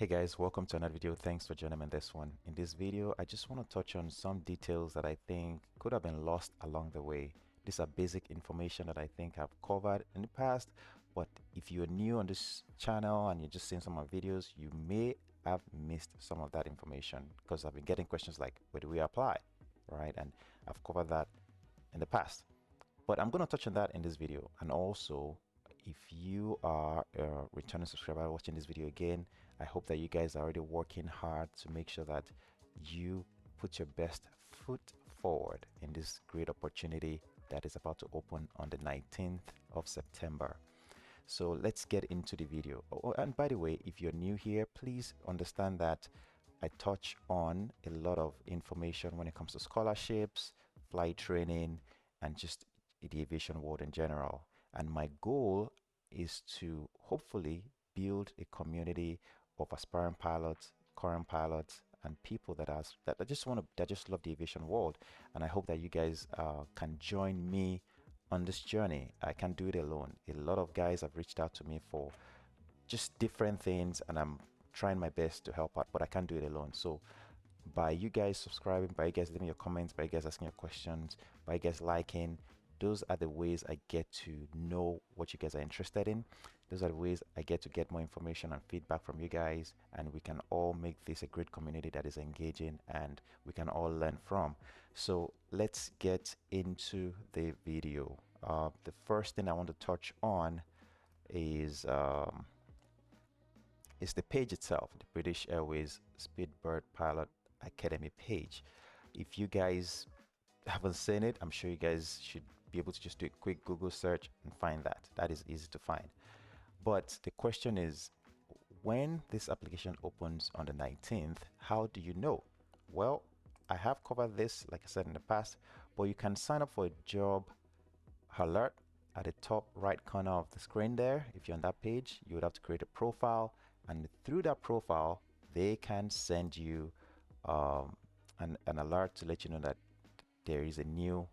Hey guys, welcome to another video. Thanks for joining me in this one. In this video, I just want to touch on some details that I think could have been lost along the way. These are basic information that I think I've covered in the past, but if you're new on this channel and you're just seeing some of my videos, you may have missed some of that information because I've been getting questions like, where do we apply? Right? And I've covered that in the past. But I'm going to touch on that in this video. And also, if you are a returning subscriber watching this video again, I hope that you guys are already working hard to make sure that you put your best foot forward in this great opportunity that is about to open on the 19th of September. So let's get into the video. Oh, and by the way, if you're new here, please understand that I touch on a lot of information when it comes to scholarships, flight training, and just the aviation world in general. And my goal is to hopefully build a community of aspiring pilots, current pilots, and people that just love the aviation world. And I hope that you guys can join me on this journey. I can't do it alone. A lot of guys have reached out to me for just different things, and I'm trying my best to help out, but I can't do it alone. So by you guys subscribing, by you guys leaving your comments, by you guys asking your questions, by you guys liking, those are the ways I get to know what you guys are interested in. Those are the ways I get to get more information and feedback from you guys, and we can all make this a great community that is engaging and we can all learn from. So let's get into the video. The first thing I want to touch on is the page itself, the British Airways Speedbird Pilot Academy page. If you guys haven't seen it, I'm sure you guys should be able to just do a quick Google search and find that. That is easy to find. But the question is, when this application opens on the 19th, how do you know? Well, I have covered this, like I said in the past, but you can sign up for a job alert at the top right corner of the screen there. If you're on that page, you would have to create a profile, and through that profile, they can send you an alert to let you know that there is a new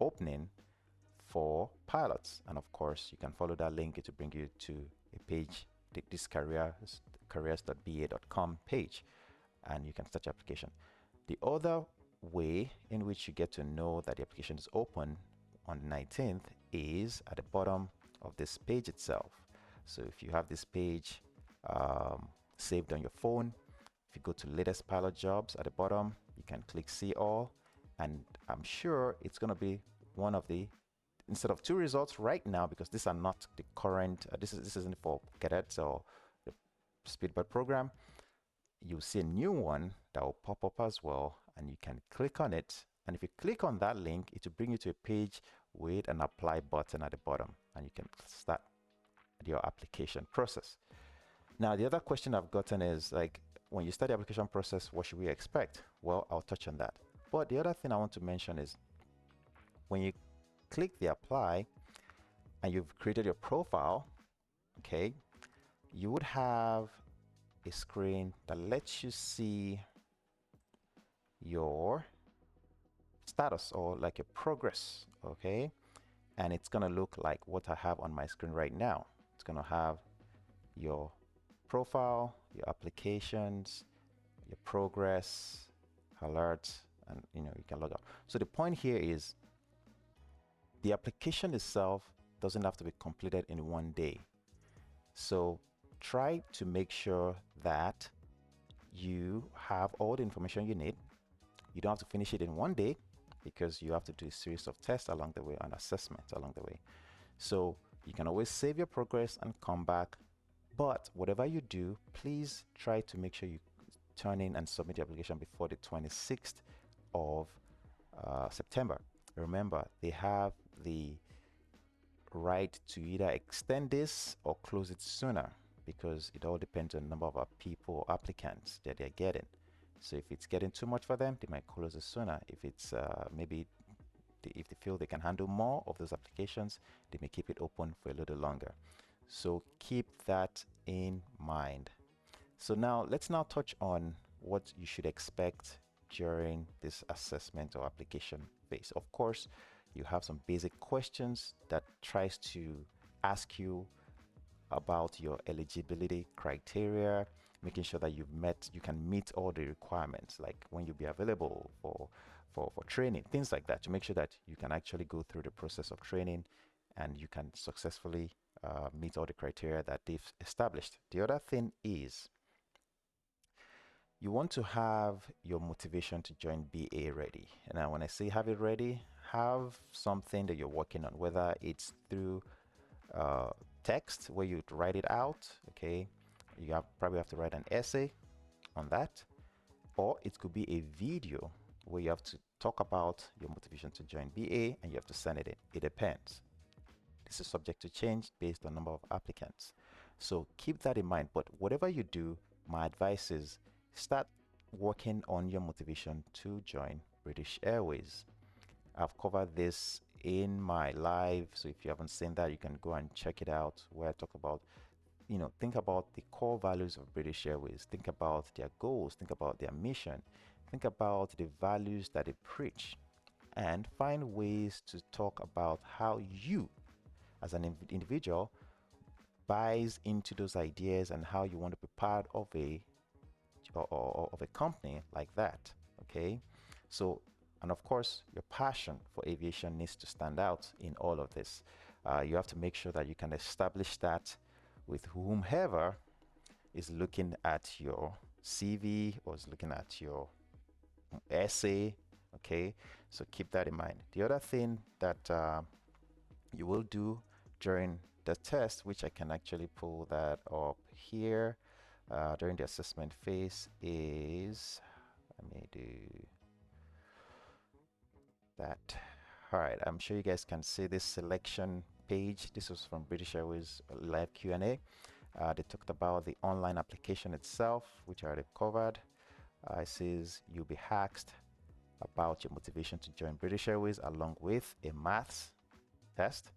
opening for pilots. And of course, you can follow that link to bring you to a page, this careers.ba.com page, and you can start your application. The other way in which you get to know that the application is open on the 19th is at the bottom of this page itself. So if you have this page saved on your phone, if you go to latest pilot jobs at the bottom, you can click see all, and I'm sure it's going to be one of the, instead of two results right now, because these are not the current, this isn't for cadets or the Speedbird program. You'll see a new one that will pop up as well, and you can click on it. And if you click on that link, it will bring you to a page with an apply button at the bottom, and you can start your application process. Now, the other question I've gotten is, like, when you start the application process, what should we expect? Well, I'll touch on that. But the other thing I want to mention is, when you click the apply and you've created your profile, okay, you would have a screen that lets you see your status, or like your progress, okay? And it's gonna look like what I have on my screen right now. It's gonna have your profile, your applications, your progress, alerts, and you can log out. So the point here is, the application itself doesn't have to be completed in one day. So try to make sure that you have all the information you need. You don't have to finish it in one day, because you have to do a series of tests along the way and assessments along the way. So you can always save your progress and come back. But whatever you do, please try to make sure you turn in and submit the application before the 26th of September. Remember, they have the right to either extend this or close it sooner, because it all depends on the number of people or applicants that they're getting. So if it's getting too much for them, they might close it sooner. If it's if they feel they can handle more of those applications, they may keep it open for a little longer. So keep that in mind. So now let's touch on what you should expect during this assessment or application phase. Of course, you have some basic questions that tries to ask you about your eligibility criteria, making sure that you can meet all the requirements, like when you'll be available for training, things like that, to make sure that you can actually go through the process of training and you can successfully meet all the criteria that they've established. The other thing is you want to have your motivation to join BA ready. Now, when I say have it ready, have something that you're working on, whether it's through uh, text where you write it out, okay? Probably have to write an essay on that, or it could be a video where you have to talk about your motivation to join BA and you have to send it in. It depends. This is subject to change based on number of applicants. So keep that in mind. But whatever you do, my advice is start working on your motivation to join British Airways. I've covered this in my live, so if you haven't seen that, you can go and check it out, where I talk about, think about the core values of British Airways, think about their goals, think about their mission, think about the values that they preach, and find ways to talk about how you, as an individual, buys into those ideas and how you want to be part of a company like that. Okay, so, and of course your passion for aviation needs to stand out in all of this. You have to make sure that you can establish that with whomever is looking at your CV or is looking at your essay. Okay, so keep that in mind. The other thing that you will do during the test, which I can actually pull that up here during the assessment phase, is, let me do that. All right, I'm sure you guys can see this selection page. This was from British Airways live Q&A. They talked about the online application itself, which I already covered. It says you'll be asked about your motivation to join British Airways, along with a maths test,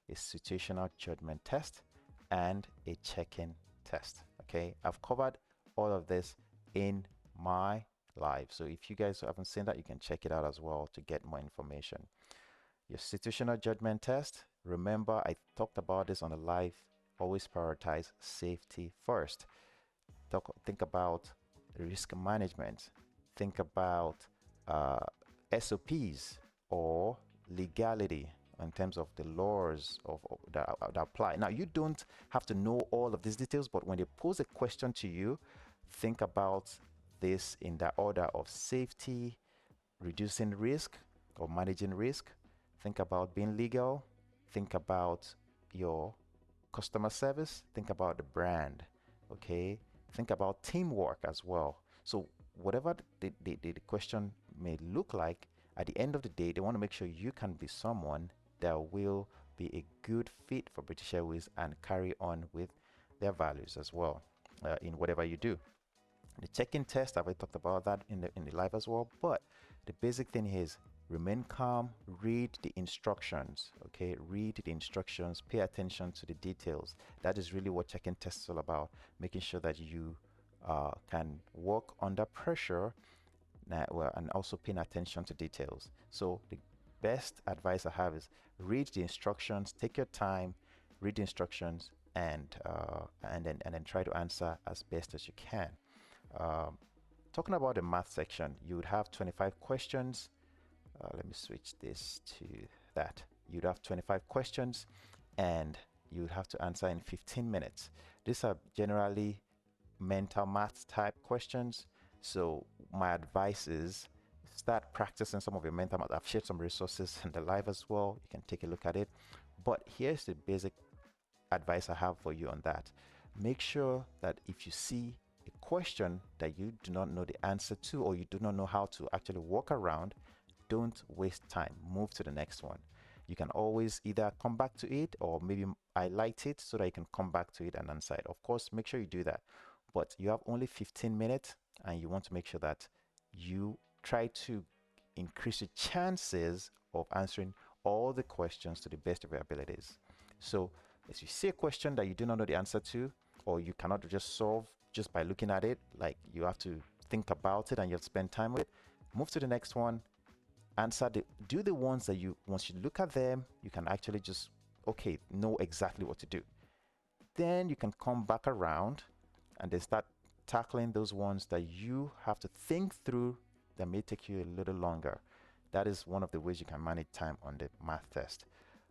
a situational judgment test, and a check-in test. Okay, I've covered all of this in my live, so if you guys haven't seen that, you can check it out as well to get more information. Your situational judgment test, remember I talked about this on the live. Always prioritize safety first. Think about risk management, think about SOPs or legality in terms of the laws that apply. Now, you don't have to know all of these details, but when they pose a question to you, think about this in the order of safety, reducing risk or managing risk. Think about being legal. Think about your customer service. Think about the brand. Okay, think about teamwork as well. So whatever the question may look like, at the end of the day, they want to make sure you can be someone that will be a good fit for British Airways and carry on with their values as well in whatever you do. The check-in test, I've already talked about that in the live as well, but the basic thing is remain calm, read the instructions. Okay, read the instructions, pay attention to the details. That is really what check-in test is all about, making sure that you can work under pressure and also paying attention to details. So the best advice I have is read the instructions, take your time, read the instructions, and then try to answer as best as you can. Talking about the math section, you would have 25 questions. Let me switch this to that. You'd have 25 questions and you would have to answer in 15 minutes. These are generally mental math type questions. So my advice is start practicing some of your mental math. I've shared some resources in the live as well. You can take a look at it. But here's the basic advice I have for you on that. Make sure that if you see a question that you do not know the answer to, or you do not know how to actually work around, don't waste time. Move to the next one. You can always either come back to it or maybe highlight it so that you can come back to it and answer it. Of course, make sure you do that. But you have only 15 minutes and you want to make sure that you try to increase the chances of answering all the questions to the best of your abilities. So if you see a question that you do not know the answer to, or you cannot just solve just by looking at it, like you have to think about it and you have to spend time with it, move to the next one. Do the ones that once you look at them, you can actually just, okay, know exactly what to do. Then you can come back around and then start tackling those ones that you have to think through that may take you a little longer. That is one of the ways you can manage time on the math test.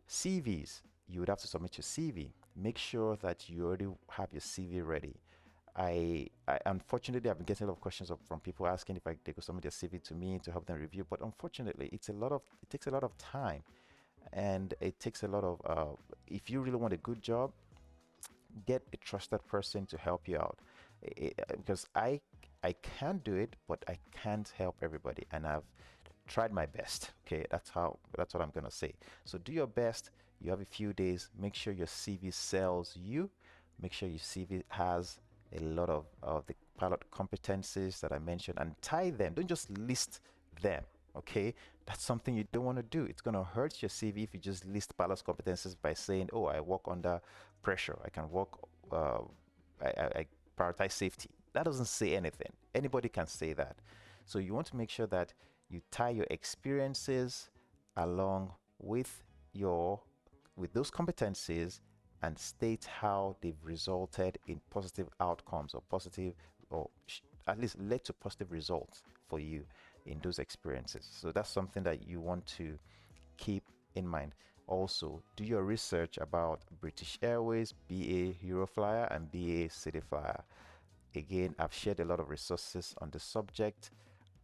CVs, you would have to submit your CV. Make sure that you already have your CV ready. I unfortunately I've been getting a lot of questions from people asking if they could submit their CV to me to help them review, but unfortunately it takes a lot of time, and it takes a lot of if you really want a good job, get a trusted person to help you out. Because I can do it, but I can't help everybody, and I've tried my best. Okay, that's what I'm gonna say. So do your best. You have a few days. Make sure your CV sells you. Make sure your CV has a lot of the pilot competencies that I mentioned, and tie them. Don't just list them. Okay, that's something you don't want to do. It's gonna hurt your CV if you just list pilot competencies by saying, "Oh, I work under pressure. I can work. I prioritize safety." That doesn't say anything. Anybody can say that. So you want to make sure that you tie your experiences along with those competencies, and state how they've resulted in positive outcomes, or positive, or at least led to positive results for you in those experiences. So that's something that you want to keep in mind. Also, do your research about British Airways, BA Euroflyer, and BA Cityflyer. Again, I've shared a lot of resources on the subject.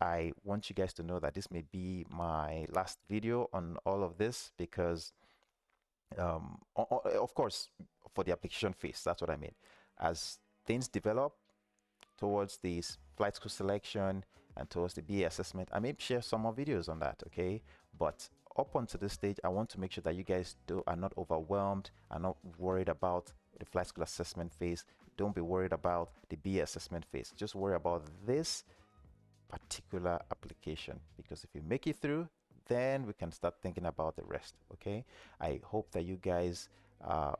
I want you guys to know that this may be my last video on all of this, because of course, for the application phase, that's what I mean. As things develop towards this flight school selection and towards the BA assessment, I may share some more videos on that, okay? But up until this stage, I want to make sure that you guys are not overwhelmed, are not worried about the flight school assessment phase. Don't be worried about the BA assessment phase. Just worry about this particular application, because if you make it through, then we can start thinking about the rest. Okay, I hope that you guys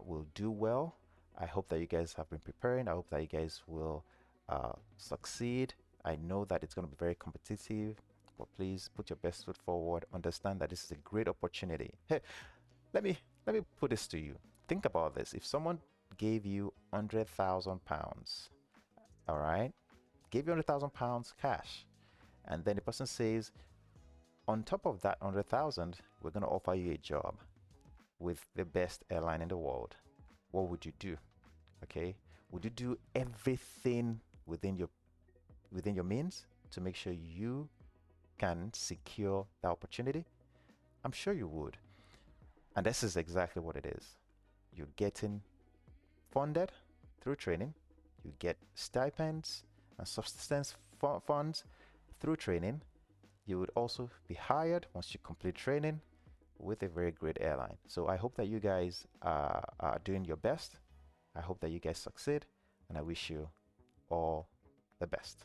will do well. I hope that you guys have been preparing. I hope that you guys will succeed. I know that it's going to be very competitive, but please put your best foot forward. Understand that this is a great opportunity. Hey, let me put this to you. Think about this. If someone gave you £100,000, all right, gave you £100,000 cash, and then the person says, on top of that 100,000, we're going to offer you a job with the best airline in the world. What would you do? Okay, would you do everything within your means to make sure you can secure the opportunity? I'm sure you would. And this is exactly what it is. You're getting funded through training. You get stipends and subsistence funds through training. You would also be hired once you complete training with a very great airline. So I hope that you guys are doing your best. I hope that you guys succeed, and I wish you all the best.